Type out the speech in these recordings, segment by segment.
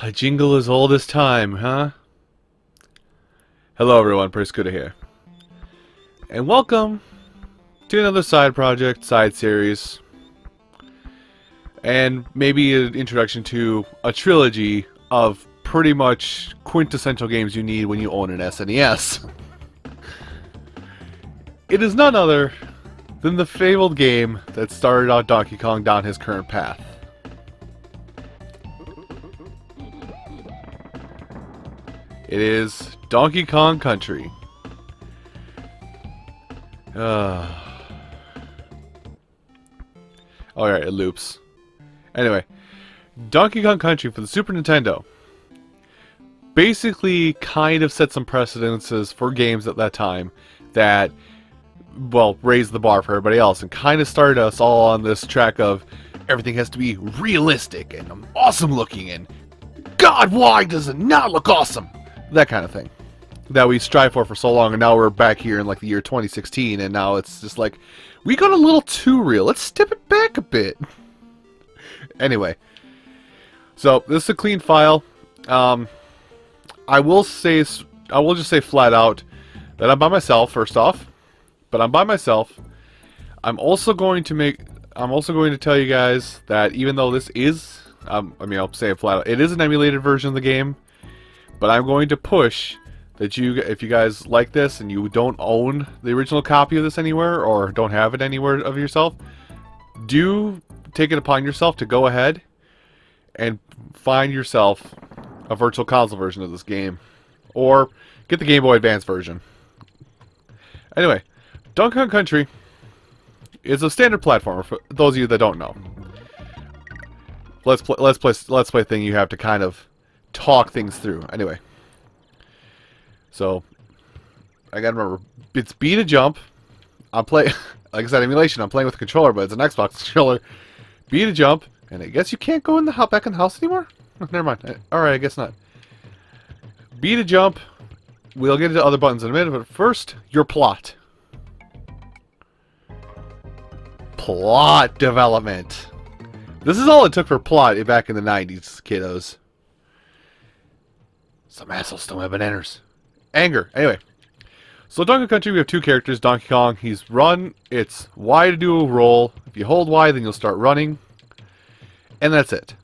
A jingle as old as time, huh? Hello everyone, Priscuda here. And welcome to another side project, side series. And maybe an introduction to a trilogy of pretty much quintessential games you need when you own an SNES. It is none other than the fabled game that started out Donkey Kong down his current path. It is Donkey Kong Country. Alright, it loops. Anyway, Donkey Kong Country for the Super Nintendo basically kind of set some precedences for games at that time that, well, raised the bar for everybody else and kind of started us all on this track of everything has to be realistic and awesome looking and God, why does it not look awesome? That kind of thing that we strive for so long, and now we're back here in like the year 2016, and now it's just like we got a little too real. Let's step it back a bit. Anyway, so this is a clean file. I will just say flat out that I'm by myself. First off, but I'm by myself. I'm also going to tell you guys that even though this is, I'll say it flat out, it is an emulated version of the game. But I'm going to push that if you guys like this and you don't own the original copy of this anywhere or don't have it anywhere of yourself, do take it upon yourself to go ahead and find yourself a virtual console version of this game. Or get the Game Boy Advance version. Anyway, Donkey Kong Country is a standard platformer for those of you that don't know. Let's play thing you have to kind of talk things through. Anyway, so I gotta remember it's B to jump. I'm playing, like I said, emulation. I'm playing with a controller, but it's an Xbox controller. B to jump, and I guess you can't go in the back in the house anymore. Oh, never mind. All right, I guess not. B to jump. We'll get into other buttons in a minute, but first, your plot. Plot development. This is all it took for plot back in the 90s, kiddos. Some assholes still have bananas. Anger. Anyway. So Donkey Kong Country, we have two characters. Donkey Kong, he's run. It's Y to do a roll. If you hold Y, then you'll start running. And that's it.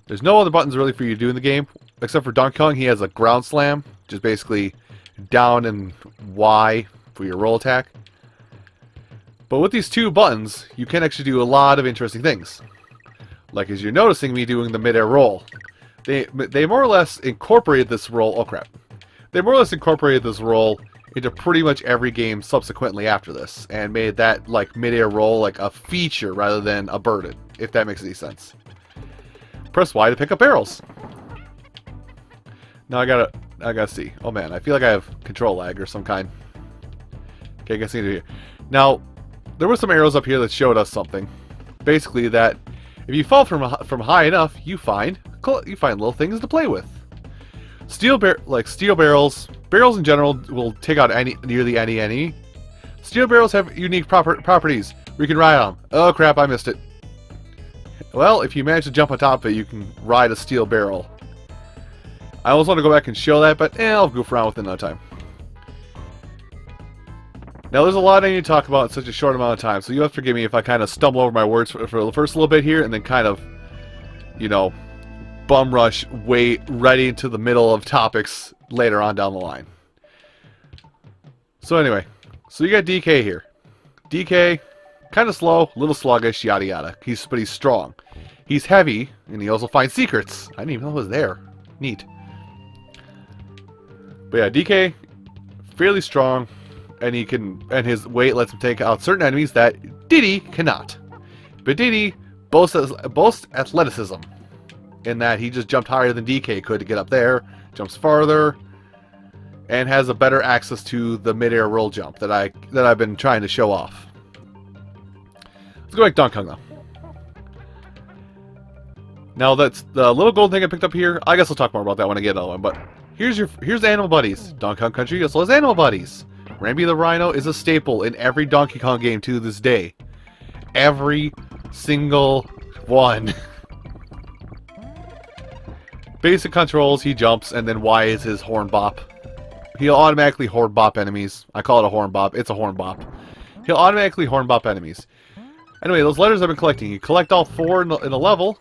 There's no other buttons really for you to do in the game. Except for Donkey Kong, he has a ground slam. Which is basically down and Y for your roll attack. But with these two buttons, you can actually do a lot of interesting things. Like as you're noticing me doing the mid-air roll. They more or less incorporated this roll. Oh crap! They more or less incorporated this roll into pretty much every game subsequently after this, and made that like mid-air roll like a feature rather than a burden. If that makes any sense. Press Y to pick up barrels. Now I gotta see. Oh man, I feel like I have control lag or some kind. Okay, I guess I need to hear. Now there were some arrows up here that showed us something. Basically, that if you fall from high enough, you find little things to play with. Steel barrels in general will take out nearly any enemy. Steel barrels have unique properties where you can ride on them. Oh crap, I missed it. Well, if you manage to jump on top of it, you can ride a steel barrel. I almost want to go back and show that, but I'll goof around with it another time. Now, there's a lot I need to talk about in such a short amount of time, so you have to forgive me if I kind of stumble over my words for the first little bit here, and then kind of, you know, bum rush way right into the middle of topics later on down the line. So anyway, so you got DK here. DK, kind of slow, a little sluggish, yada yada. But he's strong. He's heavy, and he also finds secrets. I didn't even know it was there. Neat. But yeah, DK, fairly strong, and his weight lets him take out certain enemies that Diddy cannot. But Diddy boasts athleticism. In that he just jumped higher than DK could to get up there, jumps farther, and has a better access to the mid-air roll jump that I've been trying to show off. Let's go back to Donkey Kong though. Now that's the little gold thing I picked up here. I guess I'll talk more about that when I get another one. But here's the animal buddies. Donkey Kong Country also has animal buddies. Rambi the Rhino is a staple in every Donkey Kong game to this day. Every single one. Basic controls, he jumps, and then Y is his horn bop. He'll automatically horn bop enemies. I call it a horn bop. It's a horn bop. He'll automatically horn bop enemies. Anyway, those letters I've been collecting. You collect all 4 in a level,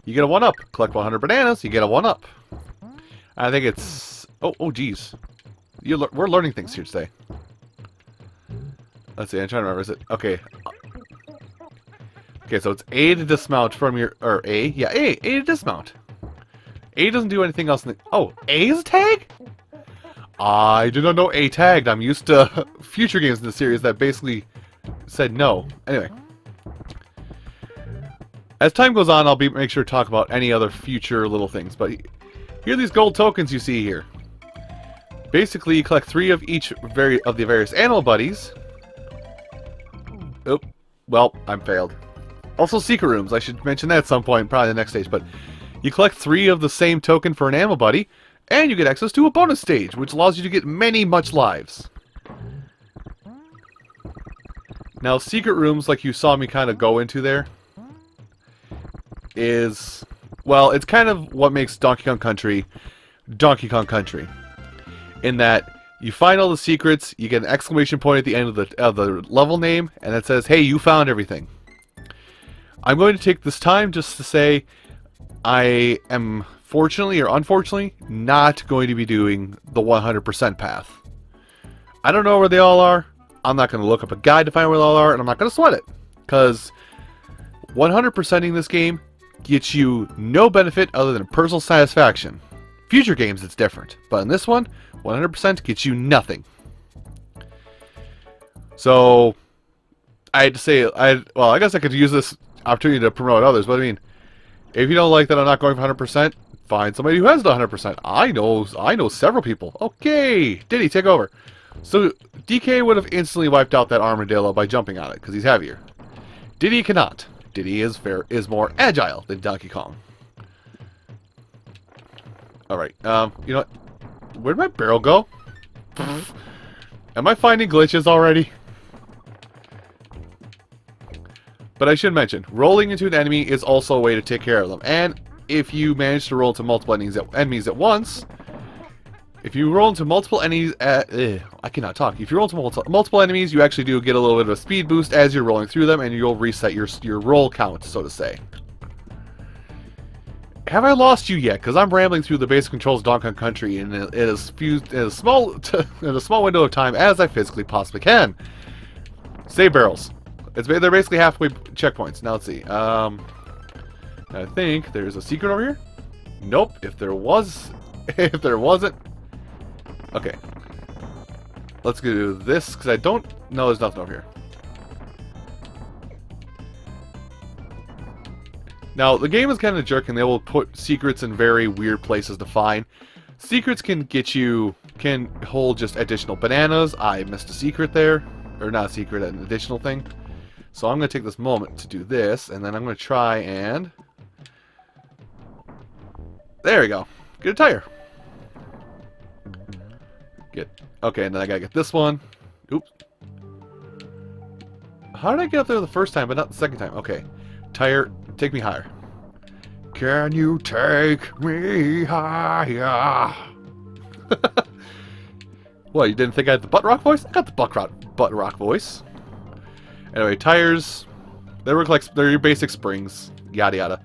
you get a 1-up. Collect 100 bananas, you get a 1-up. I think it's... Oh, geez. We're learning things here today. Let's see, I'm trying to remember. Is it... Okay. Okay, so it's A to dismount from your... Or A? Yeah, A. A to dismount. A doesn't do anything else in the... Oh, A is a tag? I did not know A tagged. I'm used to future games in the series that basically said no. Anyway. As time goes on, I'll make sure to talk about any other future little things. But here are these gold tokens you see here. Basically, you collect 3 of each of the various animal buddies. Oh, well, I'm failed. Also, secret rooms. I should mention that at some point, probably the next stage. But you collect 3 of the same token for an animal buddy, and you get access to a bonus stage, which allows you to get much lives. Now, secret rooms, like you saw me kind of go into there, is, well, it's kind of what makes Donkey Kong Country, in that you find all the secrets, you get an exclamation point at the end of the level name, and it says, hey, you found everything. I'm going to take this time just to say I am, fortunately or unfortunately, not going to be doing the 100% path. I don't know where they all are. I'm not going to look up a guide to find where they all are, and I'm not going to sweat it. Because 100%ing this game gets you no benefit other than personal satisfaction. Future games, it's different. But in this one, 100% gets you nothing. So, I had to say, well, I guess I could use this opportunity to promote others, but I mean, if you don't like that I'm not going for 100%, find somebody who has the 100%. I know several people. Okay, Diddy, take over. So, DK would have instantly wiped out that armadillo by jumping on it, because he's heavier. Diddy cannot. Diddy is more agile than Donkey Kong. Alright, you know what? Where'd my barrel go? Am I finding glitches already? But I should mention, rolling into an enemy is also a way to take care of them. And if you manage to roll into multiple enemies at once, if you roll into multiple enemies I cannot talk. If you roll into multiple enemies, you actually do get a little bit of a speed boost as you're rolling through them, and you'll reset your roll count, so to say. Have I lost you yet? Because I'm rambling through the basic controls of Donkey Kong Country in as small in a small window of time as I physically possibly can. Save barrels. They're basically halfway checkpoints. Now let's see. I think there's a secret over here. Nope. If there wasn't. Okay. Let's do this because I don't know. There's nothing over here. Now, the game is kind of a jerk, and they will put secrets in very weird places to find. Secrets can hold just additional bananas. I missed a secret there. Or not a secret, an additional thing. So I'm going to take this moment to do this, and then I'm going to try and... There we go. Get a tire. Okay, and then I got to get this one. Oops. How did I get up there the first time, but not the second time? Okay. Tire, take me higher. Can you take me higher? What, you didn't think I had the butt rock voice? I got the butt rock voice. Anyway, tires, they're your basic springs, yada yada.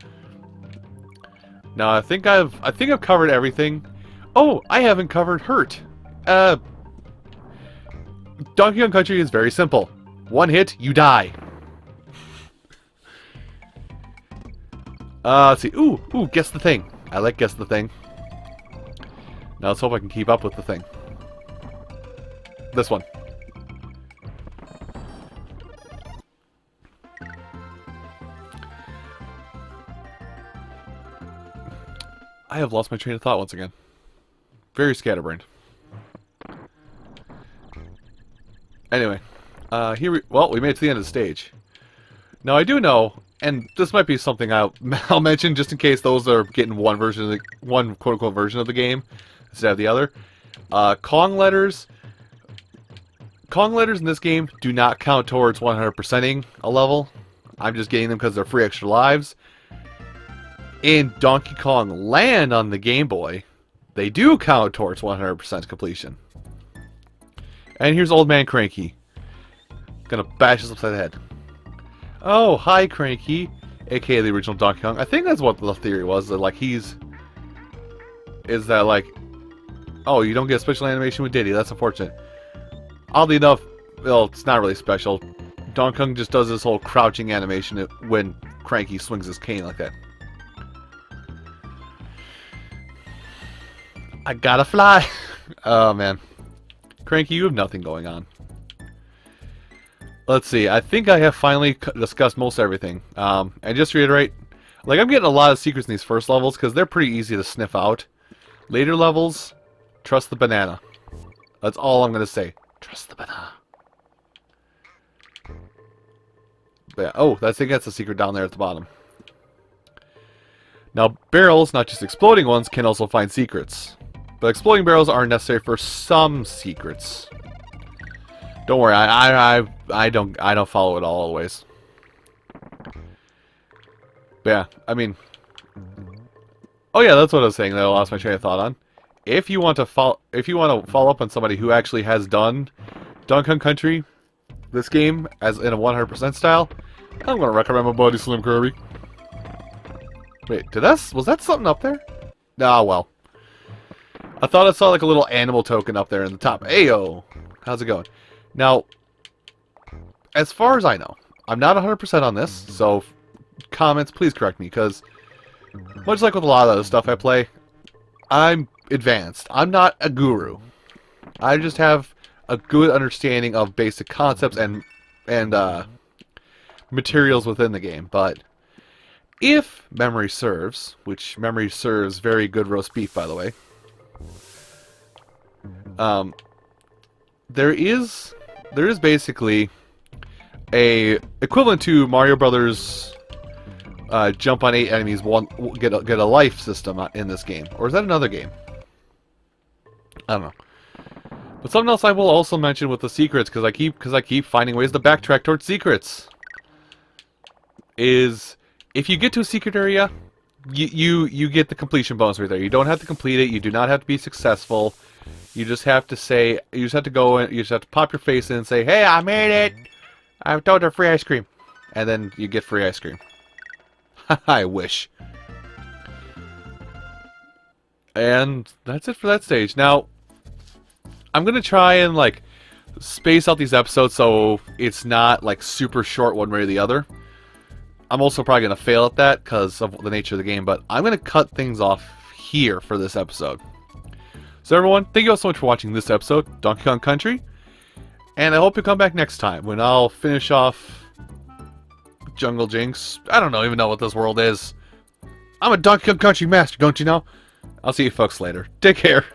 Now I think I've covered everything. Oh, I haven't covered hurt. Donkey Kong Country is very simple. One hit, you die. Let's see. Ooh, guess the thing. I like guess the thing. Now let's hope I can keep up with the thing. This one. I have lost my train of thought once again. Very scatterbrained. Anyway, we made it to the end of the stage. Now I do know, and this might be something I'll mention just in case those are getting one quote-unquote version of the game instead of the other. Kong letters in this game do not count towards 100%ing a level. I'm just getting them because they're free extra lives. in Donkey Kong Land on the Game Boy, they do count towards 100% completion. And here's Old Man Cranky. Gonna bash us upside the head. Oh, hi Cranky, aka the original Donkey Kong. I think that's what the theory was, that like is that like, oh, you don't get a special animation with Diddy, that's unfortunate. Oddly enough, well, it's not really special. Donkey Kong just does this whole crouching animation when Cranky swings his cane like that. I gotta fly! Oh man. Cranky, you have nothing going on. Let's see, I think I have finally discussed most everything. And just to reiterate, like, I'm getting a lot of secrets in these first levels because they're pretty easy to sniff out. Later levels, trust the banana. That's all I'm gonna say. Trust the banana. But yeah, oh, I think that's a secret down there at the bottom. Now, barrels, not just exploding ones, can also find secrets. But exploding barrels are necessary for some secrets. Don't worry, I don't follow it all always. But yeah, I mean, oh yeah, that's what I was saying that I lost my train of thought on. If you want to follow up on somebody who actually has done Donkey Kong Country, this game as in a 100% style, I'm gonna recommend my buddy Slim Kirby. Wait, was that something up there? Ah, well. I thought I saw like a little animal token up there in the top. Ayo! How's it going? Now, as far as I know, I'm not 100% on this, so comments, please correct me, because much like with a lot of other stuff I play, I'm advanced. I'm not a guru. I just have a good understanding of basic concepts and materials within the game, but if memory serves, which memory serves very good roast beef, by the way, there is basically a equivalent to Mario Brothers jump on 8 enemies, get a life system in this game, or is that another game? I don't know. But something else I will also mention with the secrets, because I keep finding ways to backtrack towards secrets, is if you get to a secret area, you get the completion bonus right there. You don't have to complete it. You do not have to be successful. You just have to say, you just have to go in, you just have to pop your face in and say, "Hey, I made it! I've told her free ice cream." And then you get free ice cream. I wish. And that's it for that stage. Now, I'm going to try and, like, space out these episodes so it's not, like, super short one way or the other. I'm also probably going to fail at that because of the nature of the game, but I'm going to cut things off here for this episode. So everyone, thank you all so much for watching this episode, Donkey Kong Country, and I hope you come back next time when I'll finish off Jungle Jinx. I don't even know what this world is. I'm a Donkey Kong Country master, don't you know? I'll see you folks later. Take care.